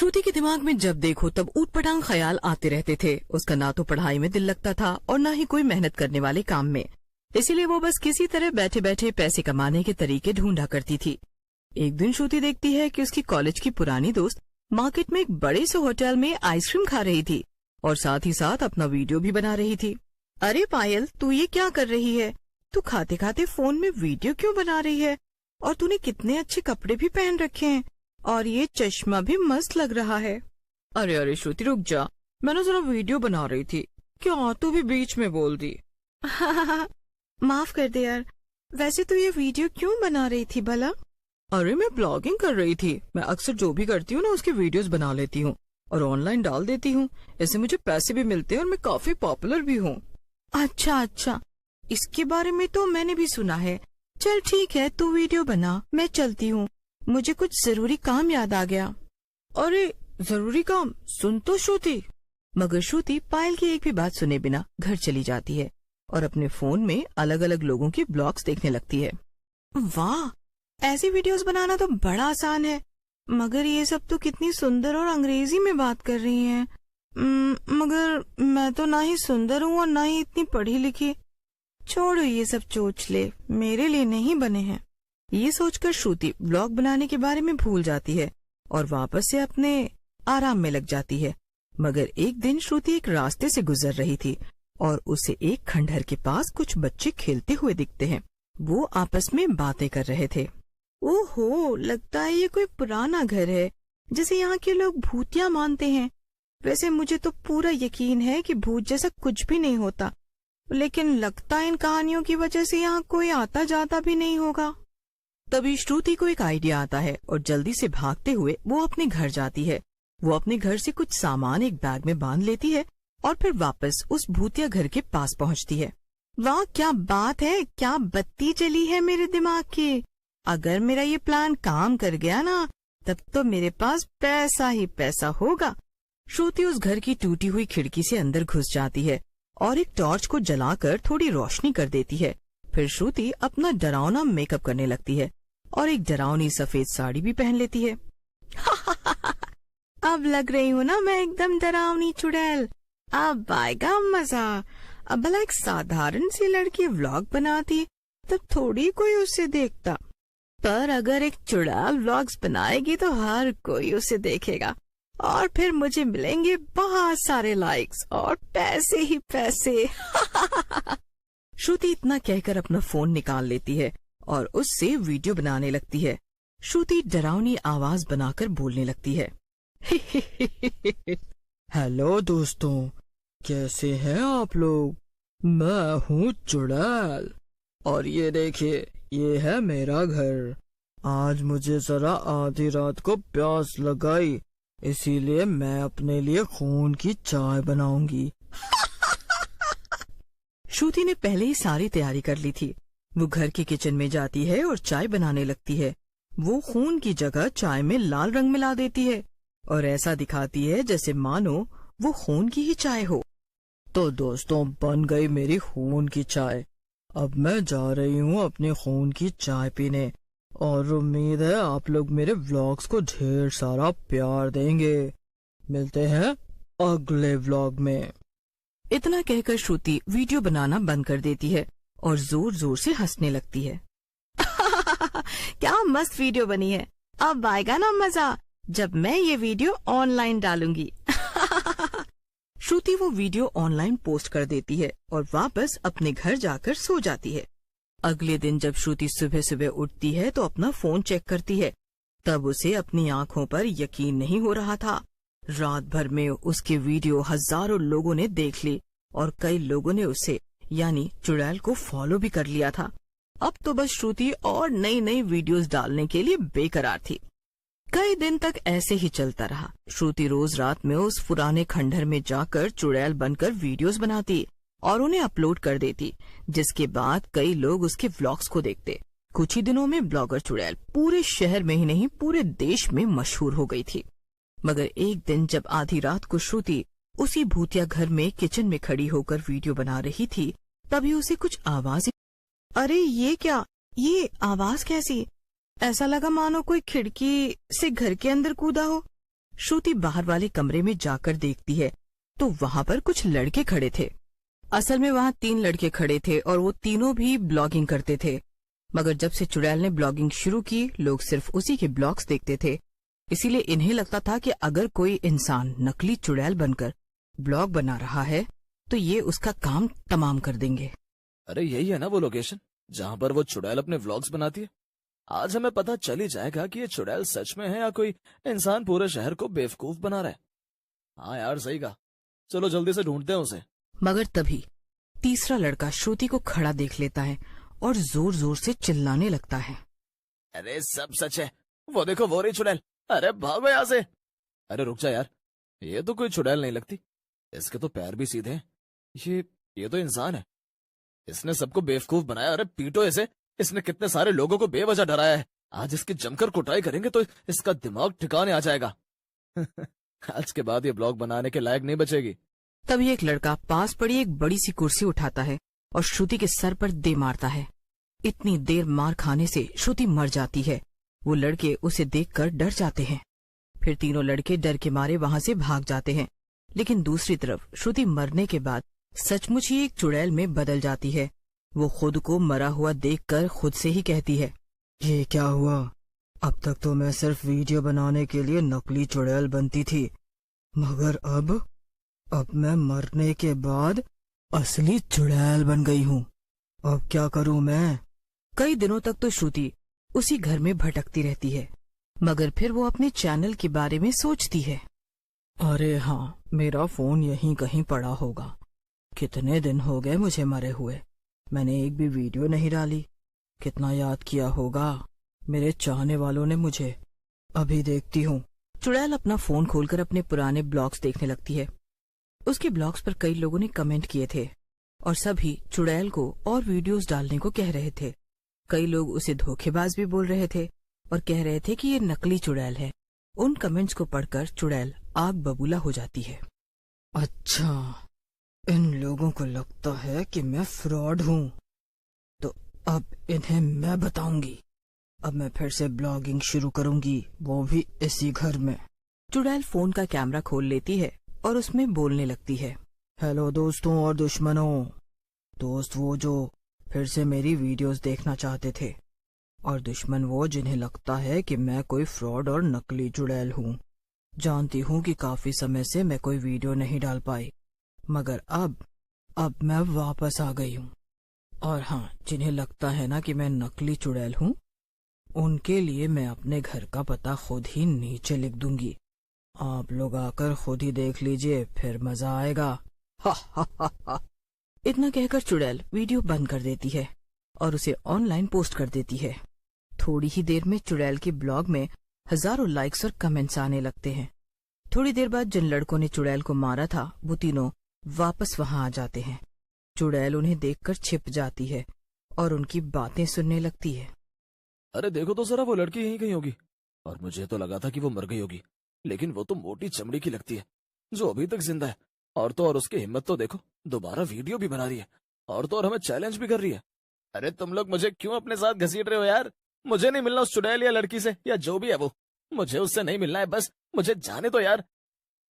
श्रुति के दिमाग में जब देखो तब ऊटपटांग ख्याल आते रहते थे। उसका ना तो पढ़ाई में दिल लगता था और ना ही कोई मेहनत करने वाले काम में। इसीलिए वो बस किसी तरह बैठे बैठे पैसे कमाने के तरीके ढूंढा करती थी। एक दिन श्रुति देखती है कि उसकी कॉलेज की पुरानी दोस्त मार्केट में एक बड़े से होटल में आइसक्रीम खा रही थी और साथ ही साथ अपना वीडियो भी बना रही थी। अरे पायल, तू ये क्या कर रही है? तू खाते खाते फोन में वीडियो क्यों बना रही है? और तूने कितने अच्छे कपड़े भी पहन रखे हैं और ये चश्मा भी मस्त लग रहा है। अरे श्रुति रुक जा, मैं ना जरा वीडियो बना रही थी। क्या तू भी बीच में बोल दी? माफ कर दे यार, वैसे तू ये वीडियो क्यों बना रही थी भला? अरे मैं ब्लॉगिंग कर रही थी। मैं अक्सर जो भी करती हूँ ना उसके वीडियोस बना लेती हूँ और ऑनलाइन डाल देती हूँ। इससे मुझे पैसे भी मिलते हैं और मैं काफी पॉपुलर भी हूँ। अच्छा, इसके बारे में तो मैंने भी सुना है। चल ठीक है, तू वीडियो बना, मैं चलती हूँ। मुझे कुछ जरूरी काम याद आ गया। अरे जरूरी काम? सुन तो श्रुति। मगर श्रुति पायल की एक भी बात सुने बिना घर चली जाती है और अपने फोन में अलग अलग लोगों की ब्लॉग्स देखने लगती है। वाह, ऐसी वीडियोस बनाना तो बड़ा आसान है। मगर ये सब तो कितनी सुंदर और अंग्रेजी में बात कर रही हैं। मगर मैं तो ना ही सुंदर हूँ और ना ही इतनी पढ़ी लिखी। छोड़ो ये सब चोचले, मेरे लिए नहीं बने हैं। ये सोचकर श्रुति ब्लॉग बनाने के बारे में भूल जाती है और वापस से अपने आराम में लग जाती है। मगर एक दिन श्रुति एक रास्ते से गुजर रही थी और उसे एक खंडहर के पास कुछ बच्चे खेलते हुए दिखते हैं। वो आपस में बातें कर रहे थे। ओहो, लगता है ये कोई पुराना घर है जिसे यहाँ के लोग भूतिया मानते हैं। वैसे मुझे तो पूरा यकीन है कि भूत जैसा कुछ भी नहीं होता, लेकिन लगता है इन कहानियों की वजह से यहाँ कोई आता जाता भी नहीं होगा। तभी श्रुति को एक आइडिया आता है और जल्दी से भागते हुए वो अपने घर जाती है। वो अपने घर से कुछ सामान एक बैग में बांध लेती है और फिर वापस उस भूतिया घर के पास पहुँचती है। वाह, क्या बात है, क्या बत्ती जली है मेरे दिमाग की। अगर मेरा ये प्लान काम कर गया ना, तब तो मेरे पास पैसा ही पैसा होगा। श्रुति उस घर की टूटी हुई खिड़की से अंदर घुस जाती है और एक टॉर्च को जलाकर थोड़ी रोशनी कर देती है। फिर श्रुति अपना डरावना मेकअप करने लगती है और एक डरावनी सफेद साड़ी भी पहन लेती है। अब लग रही हूँ ना मैं एकदम डरावनी चुड़ैल। अब आएगा मजा। अब भला एक साधारण सी लड़की व्लॉग बनाती तब थोड़ी कोई उसे देखता, पर अगर एक चुड़ैल व्लॉग्स बनाएगी तो हर कोई उसे देखेगा और फिर मुझे मिलेंगे बहुत सारे लाइक्स और पैसे ही पैसे। श्रुति इतना कहकर अपना फोन निकाल लेती है और उससे वीडियो बनाने लगती है। श्रुति डरावनी आवाज बनाकर बोलने लगती है। हेलो दोस्तों, कैसे हैं आप लोग? मैं हूँ चुड़ैल और ये देखिए, ये है मेरा घर। आज मुझे जरा आधी रात को प्यास लगाई, इसीलिए मैं अपने लिए खून की चाय बनाऊंगी। श्रुति ने पहले ही सारी तैयारी कर ली थी। वो घर के किचन में जाती है और चाय बनाने लगती है। वो खून की जगह चाय में लाल रंग मिला देती है और ऐसा दिखाती है जैसे मानो वो खून की ही चाय हो। तो दोस्तों, बन गई मेरी खून की चाय। अब मैं जा रही हूँ अपने खून की चाय पीने और उम्मीद है आप लोग मेरे व्लॉग्स को ढेर सारा प्यार देंगे। मिलते हैं अगले व्लॉग में। इतना कहकर श्रुति वीडियो बनाना बंद कर देती है और जोर जोर से हंसने लगती है। क्या मस्त वीडियो बनी है। अब आएगा ना मजा जब मैं ये वीडियो ऑनलाइन डालूंगी। श्रुति वो वीडियो ऑनलाइन पोस्ट कर देती है और वापस अपने घर जाकर सो जाती है। अगले दिन जब श्रुति सुबह सुबह उठती है तो अपना फोन चेक करती है। तब उसे अपनी आंखों पर यकीन नहीं हो रहा था। रात भर में उसके वीडियो हजारों लोगों ने देख ली और कई लोगों ने उसे यानी चुड़ैल को फॉलो भी कर लिया था। अब तो बस श्रुति और नई नई वीडियोस डालने के लिए बेकरार थी। कई दिन तक ऐसे ही चलता रहा। श्रुति रोज रात में उस पुराने खंडहर में जाकर चुड़ैल बनकर वीडियोस बनाती और उन्हें अपलोड कर देती, जिसके बाद कई लोग उसके व्लॉग्स को देखते। कुछ ही दिनों में ब्लॉगर चुड़ैल पूरे शहर में ही नहीं पूरे देश में मशहूर हो गई थी। मगर एक दिन जब आधी रात को श्रुति उसी भूतिया घर में किचन में खड़ी होकर वीडियो बना रही थी, तभी उसे कुछ आवाज। अरे ये क्या, ये आवाज कैसी? ऐसा लगा मानो कोई खिड़की से घर के अंदर कूदा हो। श्रुति बाहर वाले कमरे में जाकर देखती है तो वहाँ पर कुछ लड़के खड़े थे। असल में वहाँ 3 लड़के खड़े थे और वो तीनों भी ब्लॉगिंग करते थे। मगर जब से चुड़ैल ने ब्लॉगिंग शुरू की, लोग सिर्फ उसी के ब्लॉग्स देखते थे। इसीलिए इन्हें लगता था कि अगर कोई इंसान नकली चुड़ैल बनकर ब्लॉग बना रहा है तो ये उसका काम तमाम कर देंगे। अरे यही है ना वो लोकेशन जहाँ पर वो चुड़ैल अपने व्लॉग्स बनाती है। आज हमें पता चल ही जाएगा कि ये चुड़ैल सच में है या कोई इंसान पूरे शहर को बेवकूफ बना रहा है। हाँ यार सही कहा, चलो जल्दी से ढूंढते हैं उसे। मगर तभी तीसरा लड़का श्रुति को खड़ा देख लेता है और जोर जोर से चिल्लाने लगता है। अरे सब सच है, वो देखो वो रही चुड़ैल, अरे भागो यहाँ से। अरे रुक जा यार, ये तो कोई चुड़ैल नहीं लगती, इसके तो पैर भी सीधे हैं। ये तो इंसान है, इसने सबको बेवकूफ बनाया। अरे पीटो इसे, इसने कितने सारे लोगों को बेवजह डराया है। आज इसकी जमकर कुटाई करेंगे तो इसका दिमाग ठिकाने आ जाएगा। आज के बाद ये ब्लॉग बनाने के लायक नहीं बचेगी। तभी एक लड़का पास पड़ी एक बड़ी सी कुर्सी उठाता है और श्रुति के सर पर दे मारता है। इतनी देर मार खाने से श्रुति मर जाती है। वो लड़के उसे देखकर डर जाते हैं। फिर तीनों लड़के डर के मारे वहाँ से भाग जाते हैं। लेकिन दूसरी तरफ श्रुति मरने के बाद सचमुच ही एक चुड़ैल में बदल जाती है। वो खुद को मरा हुआ देखकर खुद से ही कहती है, ये क्या हुआ? अब तक तो मैं सिर्फ वीडियो बनाने के लिए नकली चुड़ैल बनती थी, मगर अब मैं मरने के बाद असली चुड़ैल बन गई हूँ। अब क्या करूँ मैं? कई दिनों तक तो श्रुति उसी घर में भटकती रहती है, मगर फिर वो अपने चैनल के बारे में सोचती है। अरे हाँ, मेरा फोन यहीं कहीं पड़ा होगा। कितने दिन हो गए मुझे मरे हुए, मैंने एक भी वीडियो नहीं डाली। कितना याद किया होगा मेरे चाहने वालों ने मुझे। अभी देखती हूँ। चुड़ैल अपना फोन खोलकर अपने पुराने ब्लॉग्स देखने लगती है। उसके ब्लॉग्स पर कई लोगों ने कमेंट किए थे और सभी चुड़ैल को और वीडियोस डालने को कह रहे थे। कई लोग उसे धोखेबाज भी बोल रहे थे और कह रहे थे कि ये नकली चुड़ैल है। उन कमेंट्स को पढ़कर चुड़ैल आग बबूला हो जाती है। अच्छा, इन लोगों को लगता है कि मैं फ्रॉड हूँ, तो अब इन्हें मैं बताऊंगी। अब मैं फिर से ब्लॉगिंग शुरू करूंगी, वो भी इसी घर में। चुड़ैल फोन का कैमरा खोल लेती है और उसमें बोलने लगती है। हेलो दोस्तों और दुश्मनों। दोस्त वो जो फिर से मेरी वीडियोस देखना चाहते थे, और दुश्मन वो जिन्हें लगता है कि मैं कोई फ्रॉड और नकली चुड़ैल हूँ। जानती हूँ कि काफी समय से मैं कोई वीडियो नहीं डाल पाई, मगर अब मैं वापस आ गई हूँ। और हाँ, जिन्हें लगता है ना कि मैं नकली चुड़ैल हूँ, उनके लिए मैं अपने घर का पता खुद ही नीचे लिख दूंगी। आप लोग आकर खुद ही देख लीजिए, फिर मजा आएगा। हा हा हा हा। इतना कहकर चुड़ैल वीडियो बंद कर देती है और उसे ऑनलाइन पोस्ट कर देती है। थोड़ी ही देर में चुड़ैल के ब्लॉग में हजारों लाइक्स और कमेंट्स आने लगते हैं। थोड़ी देर बाद जिन लड़कों ने चुड़ैल को मारा था वो तीनों वापस वहां आ जाते हैं। चुड़ैल उन्हें देखकर छिप जाती है और उनकी बातें सुनने लगती है। अरे देखो तो जरा, वो लड़की यहीं कहीं होगी, और मुझे तो लगा था कि वो मर गई होगी, लेकिन वो तो मोटी चमड़ी की लगती है जो अभी तक जिंदा है। और तो और उसकी हिम्मत तो देखो, दोबारा वीडियो भी बना रही है, और तो और हमें चैलेंज भी कर रही है। अरे तुम लोग मुझे क्यों अपने साथ घसीट रहे हो यार? मुझे नहीं मिलना उस चुड़ैल या लड़की से, या जो भी है वो, मुझे उससे नहीं मिलना है, बस मुझे जाने दो यार।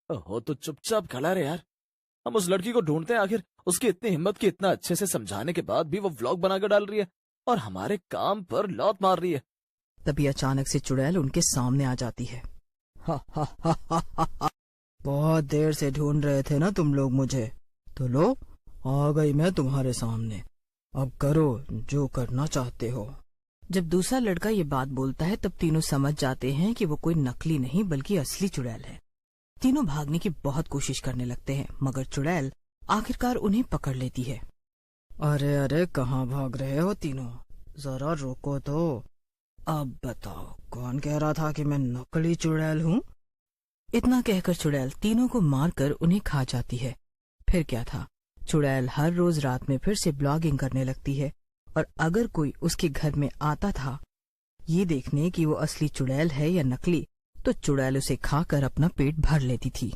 हो तो चुपचाप खड़ा रहे यार, हम उस लड़की को ढूंढते हैं। आखिर उसकी इतनी हिम्मत की इतना अच्छे से समझाने के बाद भी वो व्लॉग बनाकर डाल रही है और हमारे काम पर लौट मार रही है। तभी अचानक से चुड़ैल उनके सामने आ जाती है। हा हा हा हा हा। बहुत देर से ढूंढ रहे थे ना तुम लोग मुझे, तो लो आ गई मैं तुम्हारे सामने। अब करो जो करना चाहते हो। जब दूसरा लड़का ये बात बोलता है तब तीनों समझ जाते हैं कि वो कोई नकली नहीं बल्कि असली चुड़ैल है। तीनों भागने की बहुत कोशिश करने लगते हैं, मगर चुड़ैल आखिरकार उन्हें पकड़ लेती है। अरे अरे, कहाँ भाग रहे हो तीनों? जरा रोको तो। अब बताओ, कौन कह रहा था कि मैं नकली चुड़ैल हूँ? इतना कहकर चुड़ैल तीनों को मारकर उन्हें खा जाती है। फिर क्या था, चुड़ैल हर रोज रात में फिर से ब्लॉगिंग करने लगती है, और अगर कोई उसके घर में आता था ये देखने कि वो असली चुड़ैल है या नकली, तो चुड़ैल उसे खाकर अपना पेट भर लेती थी।